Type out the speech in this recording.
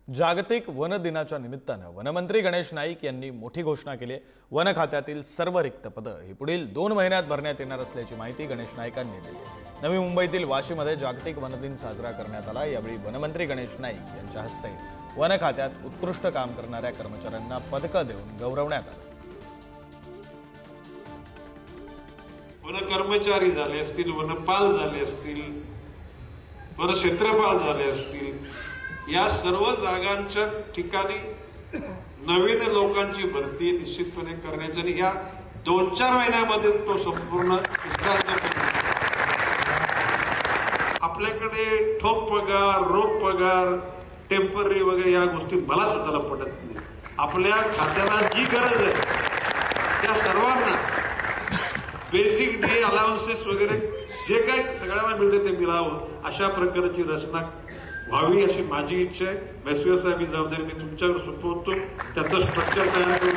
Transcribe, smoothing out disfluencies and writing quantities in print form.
जागतिक वन दिनाच्या निमित्तानं वनमंत्री गणेश नाईक यांनी मोठी घोषणा केली आहे। वन खात्यातील सर्व रिक्त पदं ही पुढील 2 महिन्यात भरण्यात येणार असल्याची माहिती गणेश नाईकांनी दिली। नवी मुंबईतील वाशीमध्ये जागतिक वन दिन साजरा करण्यात आला। यावेळी वनमंत्री गणेश नाईक यांच्या हस्ते वन खात्यात उत्कृष्ट काम करणाऱ्या कर्मचाऱ्यांना पदकं देऊन गौरवण्यात आलं। वन कर्मचारी झाले असतील, वनपाल झाले असतील, वन क्षेत्रपाल झाले असतील, या सर्व जागांच्या ठिकाणी नवीन लोकांची भरती निश्चितपणे करण्याची आणि या 2-4 महिन्यामध्ये तो संपूर्ण विस्तार करण्याचा। आपल्याकडे ठोक पगार, रोख पगार, टेम्पररी वगैरे या गोष्टी मला सुद्धा पटत नाही। आपल्या खात्याला जी गरज आहे त्या सर्वांना बेसिक डे अलाउन्सेस वगैरे जे काही सगळ्यांना मिळते ते मिळावं अशा प्रकारची रचना व्हावी अशी माझी इच्छा आहे। मेसकर साहेब ही जबाबदारी मी तुमच्यावर सोपवतो, त्याचं स्ट्रक्चर तयार करून